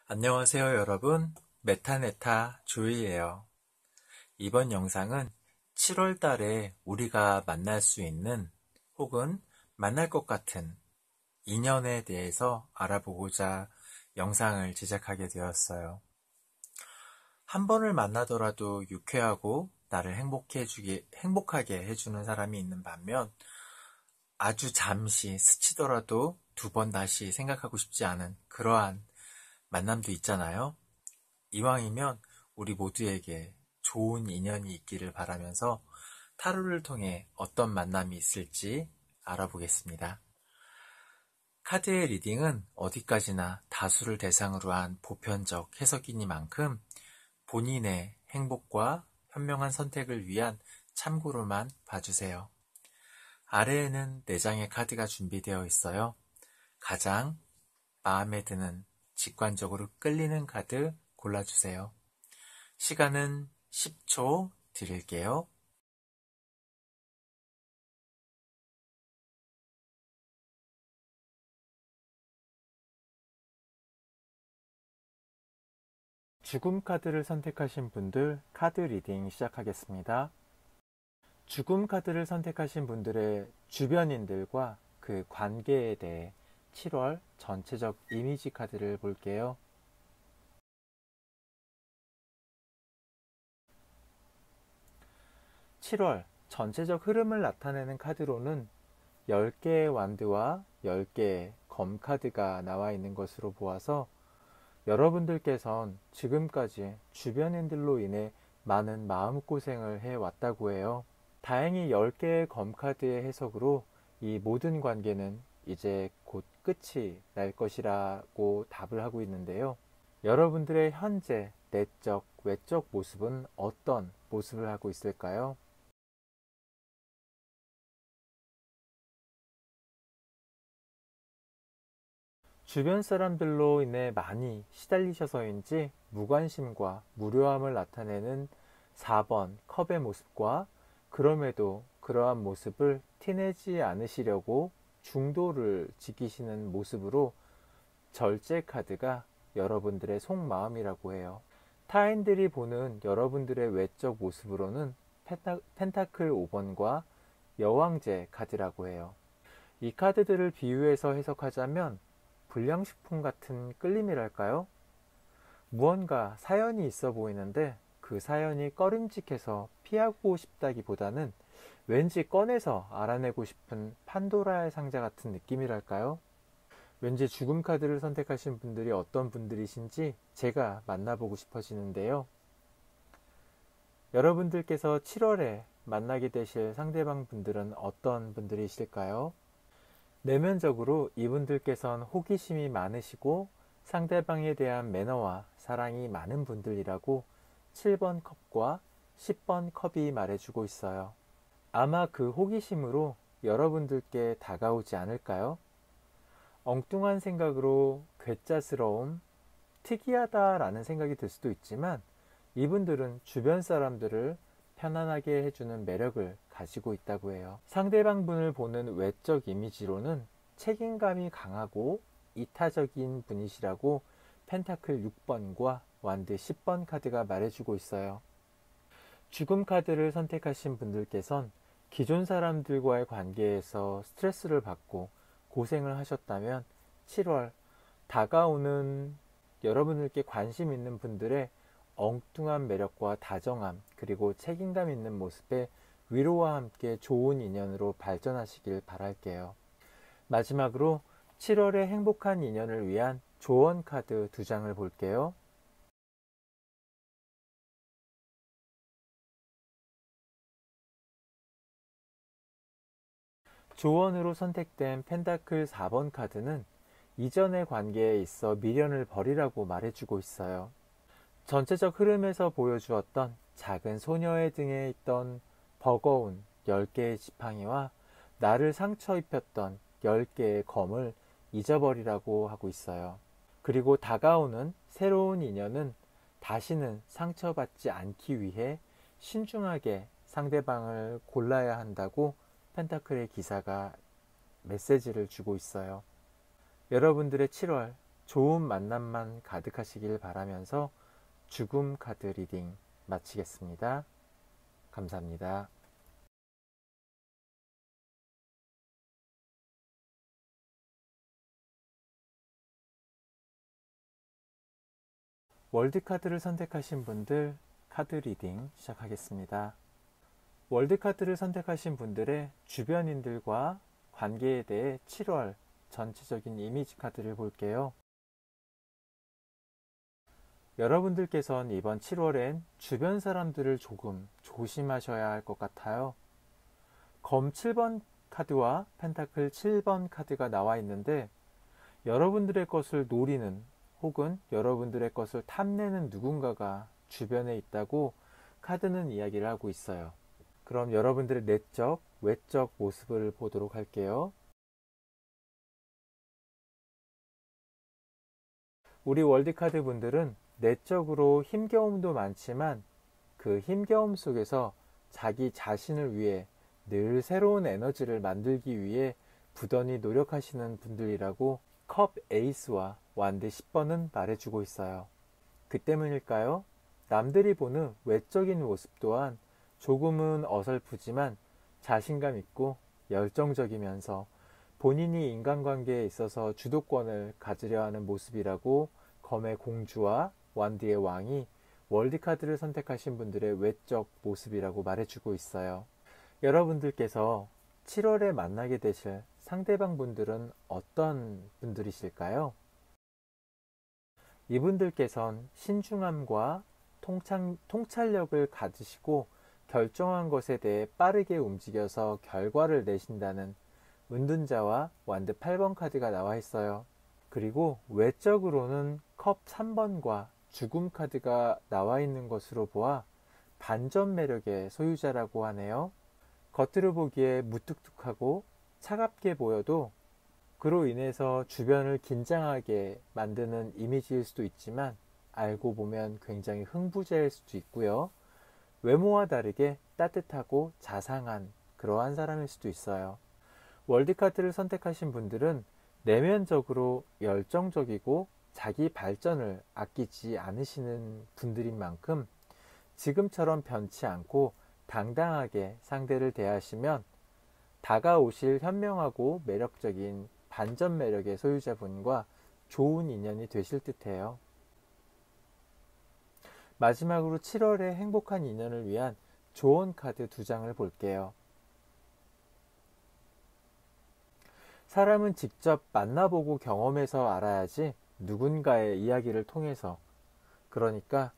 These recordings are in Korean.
안녕하세요 여러분, 메타네타 조이예요. 이번 영상은 7월 달에 우리가 만날 수 있는 혹은 만날 것 같은 인연에 대해서 알아보고자 영상을 제작하게 되었어요. 한 번을 만나더라도 유쾌하고 나를 행복하게 해주는 사람이 있는 반면 아주 잠시 스치더라도 두 번 다시 생각하고 싶지 않은 그러한 만남도 있잖아요. 이왕이면 우리 모두에게 좋은 인연이 있기를 바라면서 타로를 통해 어떤 만남이 있을지 알아보겠습니다. 카드의 리딩은 어디까지나 다수를 대상으로 한 보편적 해석이니만큼 본인의 행복과 현명한 선택을 위한 참고로만 봐주세요. 아래에는 4장의 카드가 준비되어 있어요. 가장 마음에 드는 직관적으로 끌리는 카드 골라주세요. 시간은 10초 드릴게요. 죽음 카드를 선택하신 분들 카드 리딩 시작하겠습니다. 죽음 카드를 선택하신 분들의 주변인들과 그 관계에 대해 7월 전체적 이미지 카드를 볼게요. (7월) 전체적 흐름을 나타내는 카드로는 10개의 완드와 10개의 검 카드가 나와 있는 것으로 보아서 여러분들께선 지금까지 주변인들로 인해 많은 마음고생을 해왔다고 해요. 다행히 10개의 검카드의 해석으로 이 모든 관계는 이제 곧 끝이 날 것이라고 답을 하고 있는데요. 여러분들의 현재 내적, 외적 모습은 어떤 모습을 하고 있을까요? 주변 사람들로 인해 많이 시달리셔서인지 무관심과 무료함을 나타내는 4번 컵의 모습과 그럼에도 그러한 모습을 티내지 않으시려고 중도를 지키시는 모습으로 절제 카드가 여러분들의 속마음이라고 해요. 타인들이 보는 여러분들의 외적 모습으로는 펜타클 5번과 여왕제 카드라고 해요. 이 카드들을 비유해서 해석하자면 불량식품 같은 끌림이랄까요? 무언가 사연이 있어 보이는데 그 사연이 꺼림직해서 피하고 싶다기보다는 왠지 꺼내서 알아내고 싶은 판도라의 상자 같은 느낌이랄까요? 왠지 죽음 카드를 선택하신 분들이 어떤 분들이신지 제가 만나보고 싶어지는데요. 여러분들께서 7월에 만나게 되실 상대방 분들은 어떤 분들이실까요? 내면적으로 이분들께선 호기심이 많으시고 상대방에 대한 매너와 사랑이 많은 분들이라고 7번 컵과 10번 컵이 말해주고 있어요. 아마 그 호기심으로 여러분들께 다가오지 않을까요? 엉뚱한 생각으로 괴짜스러움, 특이하다라는 생각이 들 수도 있지만 이분들은 주변 사람들을 편안하게 해주는 매력을 가지고 있다고 해요. 상대방 분을 보는 외적 이미지로는 책임감이 강하고 이타적인 분이시라고 펜타클 6번과 완드 10번 카드가 말해주고 있어요. 죽음 카드를 선택하신 분들께선 기존 사람들과의 관계에서 스트레스를 받고 고생을 하셨다면 7월 다가오는 여러분들께 관심 있는 분들의 엉뚱한 매력과 다정함 그리고 책임감 있는 모습에 위로와 함께 좋은 인연으로 발전하시길 바랄게요. 마지막으로 7월의 행복한 인연을 위한 조언 카드 2장을 볼게요. 조언으로 선택된 펜타클 4번 카드는 이전의 관계에 있어 미련을 버리라고 말해주고 있어요. 전체적 흐름에서 보여주었던 작은 소녀의 등에 있던 버거운 10개의 지팡이와 나를 상처 입혔던 10개의 검을 잊어버리라고 하고 있어요. 그리고 다가오는 새로운 인연은 다시는 상처받지 않기 위해 신중하게 상대방을 골라야 한다고 펜타클의 기사가 메시지를 주고 있어요. 여러분들의 7월 좋은 만남만 가득하시길 바라면서 죽음 카드 리딩 마치겠습니다. 감사합니다. 월드카드를 선택하신 분들 카드 리딩 시작하겠습니다. 월드카드를 선택하신 분들의 주변인들과 관계에 대해 7월 전체적인 이미지 카드를 볼게요. 여러분들께서는 이번 7월엔 주변 사람들을 조금 조심하셔야 할 것 같아요. 검 7번 카드와 펜타클 7번 카드가 나와 있는데 여러분들의 것을 노리는 혹은 여러분들의 것을 탐내는 누군가가 주변에 있다고 카드는 이야기를 하고 있어요. 그럼 여러분들의 내적, 외적 모습을 보도록 할게요. 우리 월드카드 분들은 내적으로 힘겨움도 많지만 그 힘겨움 속에서 자기 자신을 위해 늘 새로운 에너지를 만들기 위해 부단히 노력하시는 분들이라고 컵 에이스와 완드 10번은 말해주고 있어요. 그 때문일까요? 남들이 보는 외적인 모습 또한 조금은 어설프지만 자신감 있고 열정적이면서 본인이 인간관계에 있어서 주도권을 가지려 하는 모습이라고 검의 공주와 완드의 왕이 월드카드를 선택하신 분들의 외적 모습이라고 말해주고 있어요. 여러분들께서 7월에 만나게 되실 상대방 분들은 어떤 분들이실까요? 이분들께선 신중함과 통찰력을 가지시고 결정한 것에 대해 빠르게 움직여서 결과를 내신다는 은둔자와 완드 8번 카드가 나와 있어요. 그리고 외적으로는 컵 3번과 죽음 카드가 나와 있는 것으로 보아 반전 매력의 소유자라고 하네요. 겉으로 보기에 무뚝뚝하고 차갑게 보여도 그로 인해서 주변을 긴장하게 만드는 이미지일 수도 있지만 알고 보면 굉장히 흥부자일 수도 있고요. 외모와 다르게 따뜻하고 자상한 그러한 사람일 수도 있어요. 월드카드를 선택하신 분들은 내면적으로 열정적이고 자기 발전을 아끼지 않으시는 분들인 만큼 지금처럼 변치 않고 당당하게 상대를 대하시면 다가오실 현명하고 매력적인 반전 매력의 소유자분과 좋은 인연이 되실 듯해요. 마지막으로 7월의 행복한 인연을 위한 조언 카드 2장을 볼게요. 사람은 직접 만나보고 경험해서 알아야지 누군가의 이야기를 통해서, 그러니까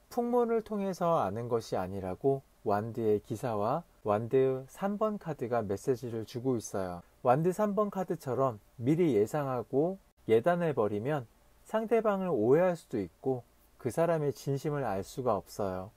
풍문을 통해서 아는 것이 아니라고 완드의 기사와 완드 3번 카드가 메시지를 주고 있어요. 완드 3번 카드처럼 미리 예상하고 예단해버리면 상대방을 오해할 수도 있고 그 사람의 진심을 알 수가 없어요.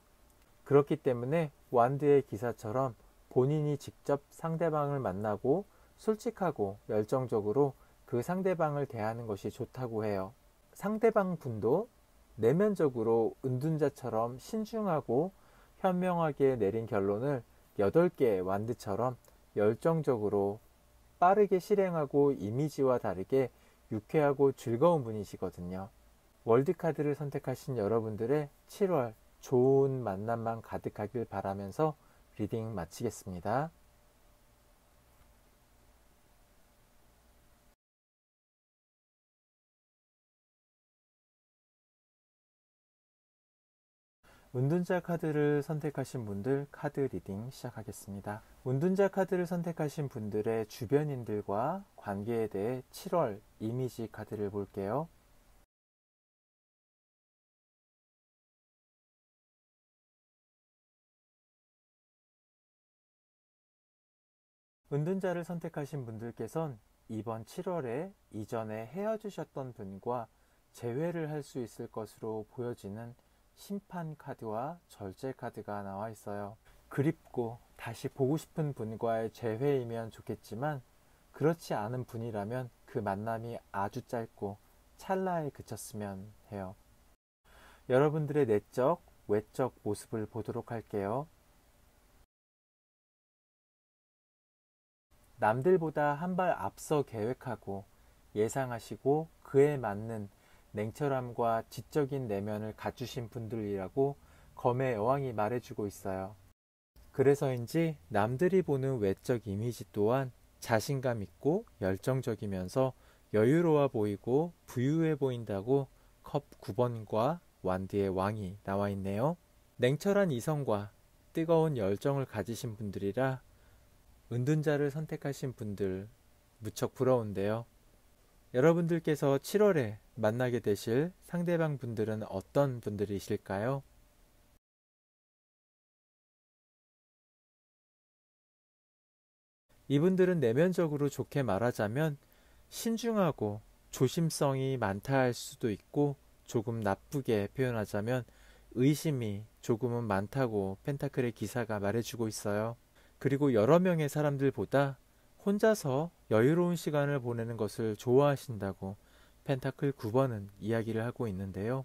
그렇기 때문에 완드의 기사처럼 본인이 직접 상대방을 만나고 솔직하고 열정적으로 그 상대방을 대하는 것이 좋다고 해요. 상대방 분도 내면적으로 은둔자처럼 신중하고 현명하게 내린 결론을 8개의 완드처럼 열정적으로 빠르게 실행하고 이미지와 다르게 유쾌하고 즐거운 분이시거든요. 월드카드를 선택하신 여러분들의 7월 좋은 만남만 가득하길 바라면서 리딩 마치겠습니다. 운둔자 카드를 선택하신 분들 카드 리딩 시작하겠습니다. 운둔자 카드를 선택하신 분들의 주변인들과 관계에 대해 7월 이미지 카드를 볼게요. 은둔자를 선택하신 분들께선 이번 7월에 이전에 헤어지셨던 분과 재회를 할 수 있을 것으로 보여지는 심판 카드와 절제 카드가 나와 있어요. 그립고 다시 보고 싶은 분과의 재회이면 좋겠지만 그렇지 않은 분이라면 그 만남이 아주 짧고 찰나에 그쳤으면 해요. 여러분들의 내적, 외적 모습을 보도록 할게요. 남들보다 한 발 앞서 계획하고 예상하시고 그에 맞는 냉철함과 지적인 내면을 갖추신 분들이라고 검의 여왕이 말해주고 있어요. 그래서인지 남들이 보는 외적 이미지 또한 자신감 있고 열정적이면서 여유로워 보이고 부유해 보인다고 컵 9번과 완드의 왕이 나와 있네요. 냉철한 이성과 뜨거운 열정을 가지신 분들이라 은둔자를 선택하신 분들 무척 부러운데요. 여러분들께서 7월에 만나게 되실 상대방 분들은 어떤 분들이실까요? 이분들은 내면적으로 좋게 말하자면 신중하고 조심성이 많다 할 수도 있고, 조금 나쁘게 표현하자면 의심이 조금은 많다고 펜타클의 기사가 말해주고 있어요. 그리고 여러 명의 사람들보다 혼자서 여유로운 시간을 보내는 것을 좋아하신다고 펜타클 9번은 이야기를 하고 있는데요.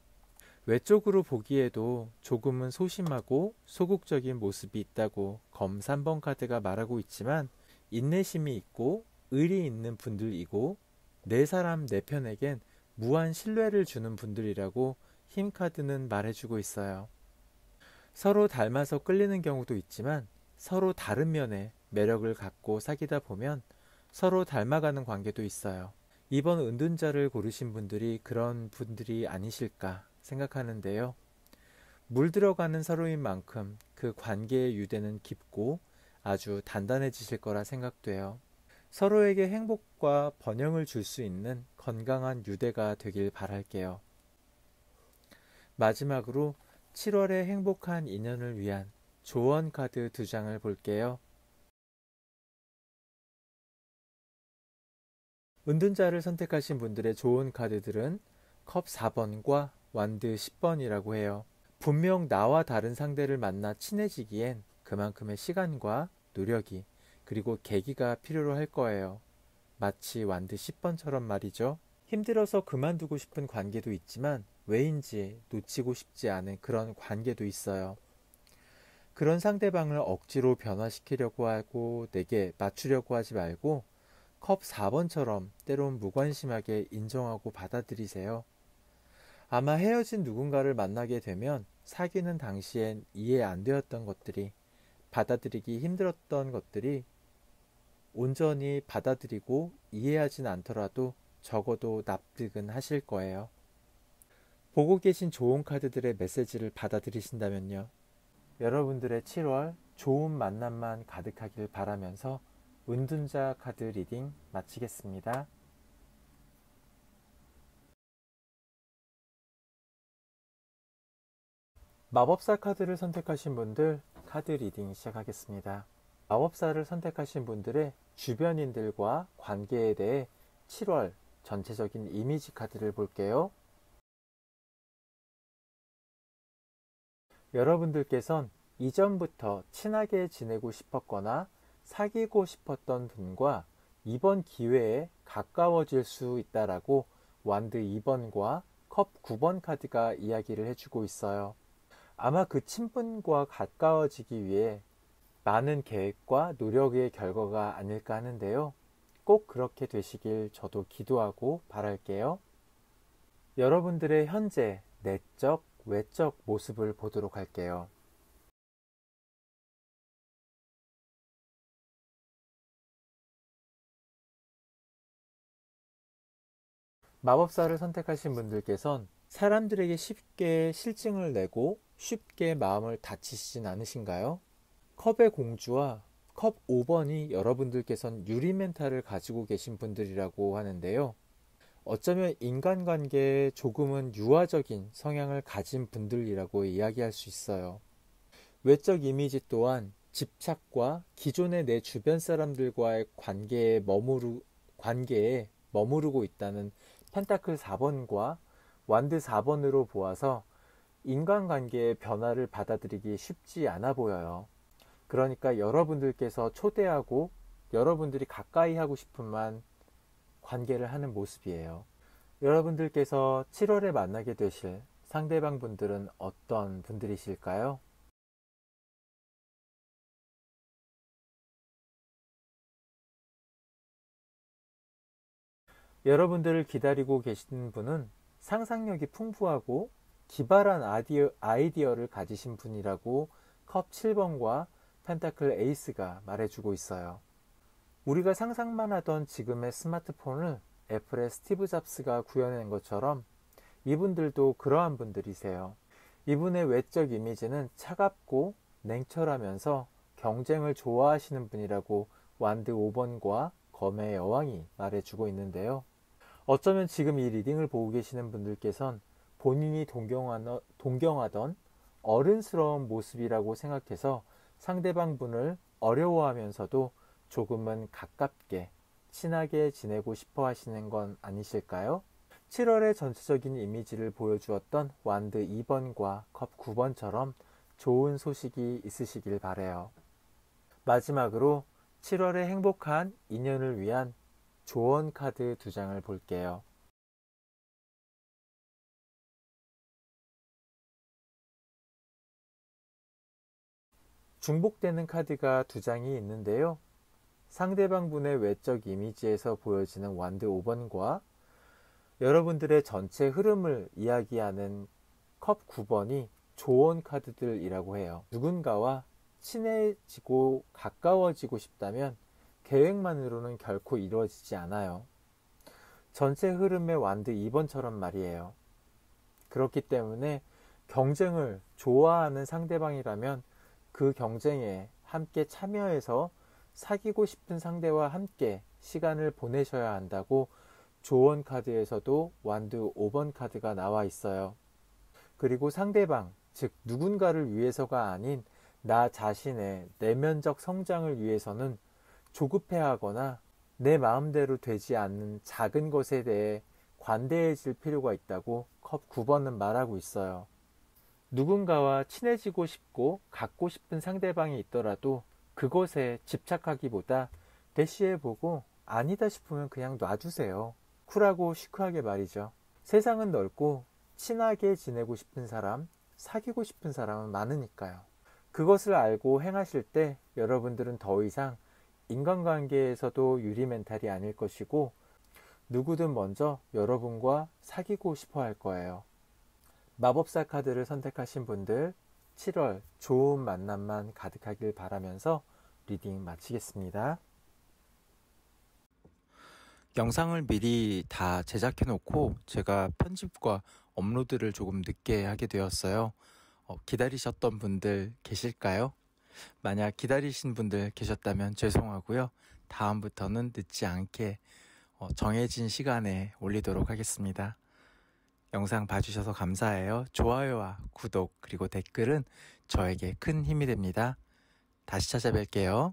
외적으로 보기에도 조금은 소심하고 소극적인 모습이 있다고 검 3번 카드가 말하고 있지만, 인내심이 있고 의리 있는 분들이고 내 사람 내 편에겐 무한 신뢰를 주는 분들이라고 힘 카드는 말해주고 있어요. 서로 닮아서 끌리는 경우도 있지만 서로 다른 면에 매력을 갖고 사귀다 보면 서로 닮아가는 관계도 있어요. 이번 은둔자를 고르신 분들이 그런 분들이 아니실까 생각하는데요. 물들어가는 서로인 만큼 그 관계의 유대는 깊고 아주 단단해지실 거라 생각돼요. 서로에게 행복과 번영을 줄 수 있는 건강한 유대가 되길 바랄게요. 마지막으로 7월의 행복한 인연을 위한 조언 카드 2장을 볼게요. 은둔자를 선택하신 분들의 좋은 카드들은 컵 4번과 완드 10번이라고 해요. 분명 나와 다른 상대를 만나 친해지기엔 그만큼의 시간과 노력이 그리고 계기가 필요로 할 거예요. 마치 완드 10번처럼 말이죠. 힘들어서 그만두고 싶은 관계도 있지만 왜인지 놓치고 싶지 않은 그런 관계도 있어요. 그런 상대방을 억지로 변화시키려고 하고 내게 맞추려고 하지 말고 컵 4번처럼 때론 무관심하게 인정하고 받아들이세요. 아마 헤어진 누군가를 만나게 되면 사귀는 당시엔 이해 안 되었던 것들이, 받아들이기 힘들었던 것들이 온전히 받아들이고 이해하진 않더라도 적어도 납득은 하실 거예요. 보고 계신 좋은 카드들의 메시지를 받아들이신다면요. 여러분들의 7월 좋은 만남만 가득하길 바라면서 은둔자 카드 리딩 마치겠습니다. 마법사 카드를 선택하신 분들 카드 리딩 시작하겠습니다. 마법사를 선택하신 분들의 주변인들과 관계에 대해 7월 전체적인 이미지 카드를 볼게요. 여러분들께선 이전부터 친하게 지내고 싶었거나 사귀고 싶었던 분과 이번 기회에 가까워질 수 있다라고 완드 2번과 컵 9번 카드가 이야기를 해주고 있어요. 아마 그 친분과 가까워지기 위해 많은 계획과 노력의 결과가 아닐까 하는데요. 꼭 그렇게 되시길 저도 기도하고 바랄게요. 여러분들의 현재 내적, 외적 모습을 보도록 할게요. 마법사를 선택하신 분들께선 사람들에게 쉽게 실증을 내고 쉽게 마음을 다치시진 않으신가요? 컵의 공주와 컵 5번이 여러분들께선 유리 멘탈을 가지고 계신 분들이라고 하는데요. 어쩌면 인간관계에 조금은 유아적인 성향을 가진 분들이라고 이야기할 수 있어요. 외적 이미지 또한 집착과 기존의 내 주변 사람들과의 관계에 머무르고 있다는 펜타클 4번과 완드 4번으로 보아서 인간관계의 변화를 받아들이기 쉽지 않아 보여요. 그러니까 여러분들께서 초대하고 여러분들이 가까이 하고 싶은만 관계를 하는 모습이에요. 여러분들께서 7월에 만나게 되실 상대방 분들은 어떤 분들이실까요? 여러분들을 기다리고 계신 분은 상상력이 풍부하고 기발한 아이디어를 가지신 분이라고 컵 7번과 펜타클 에이스가 말해주고 있어요. 우리가 상상만 하던 지금의 스마트폰을 애플의 스티브 잡스가 구현한 것처럼 이분들도 그러한 분들이세요. 이분의 외적 이미지는 차갑고 냉철하면서 경쟁을 좋아하시는 분이라고 완드 5번과 검의 여왕이 말해주고 있는데요. 어쩌면 지금 이 리딩을 보고 계시는 분들께선 본인이 동경하던 어른스러운 모습이라고 생각해서 상대방 분을 어려워하면서도 조금은 가깝게 친하게 지내고 싶어 하시는 건 아니실까요? 7월의 전체적인 이미지를 보여주었던 완드 2번과 컵 9번처럼 좋은 소식이 있으시길 바래요. 마지막으로 7월의 행복한 인연을 위한 조언 카드 2장을 볼게요. 중복되는 카드가 2장이 있는데요. 상대방 분의 외적 이미지에서 보여지는 완드 5번과 여러분들의 전체 흐름을 이야기하는 컵 9번이 조언 카드들이라고 해요. 누군가와 친해지고 가까워지고 싶다면 계획만으로는 결코 이루어지지 않아요. 전체 흐름의 완드 2번처럼 말이에요. 그렇기 때문에 경쟁을 좋아하는 상대방이라면 그 경쟁에 함께 참여해서 사귀고 싶은 상대와 함께 시간을 보내셔야 한다고 조언 카드에서도 완드 5번 카드가 나와 있어요. 그리고 상대방, 즉 누군가를 위해서가 아닌 나 자신의 내면적 성장을 위해서는 조급해하거나 내 마음대로 되지 않는 작은 것에 대해 관대해질 필요가 있다고 컵 9번은 말하고 있어요. 누군가와 친해지고 싶고 갖고 싶은 상대방이 있더라도 그것에 집착하기보다 대시해보고 아니다 싶으면 그냥 놔두세요. 쿨하고 시크하게 말이죠. 세상은 넓고 친하게 지내고 싶은 사람, 사귀고 싶은 사람은 많으니까요. 그것을 알고 행하실 때 여러분들은 더 이상 인간관계에서도 유리 멘탈이 아닐 것이고 누구든 먼저 여러분과 사귀고 싶어 할 거예요. 마법사 카드를 선택하신 분들 7월 좋은 만남만 가득하길 바라면서 리딩 마치겠습니다. 영상을 미리 다 제작해 놓고 제가 편집과 업로드를 조금 늦게 하게 되었어요. 기다리셨던 분들 계실까요? 만약 기다리신 분들 계셨다면 죄송하고요. 다음부터는 늦지 않게 정해진 시간에 올리도록 하겠습니다. 영상 봐주셔서 감사해요. 좋아요와 구독 그리고 댓글은 저에게 큰 힘이 됩니다. 다시 찾아뵐게요.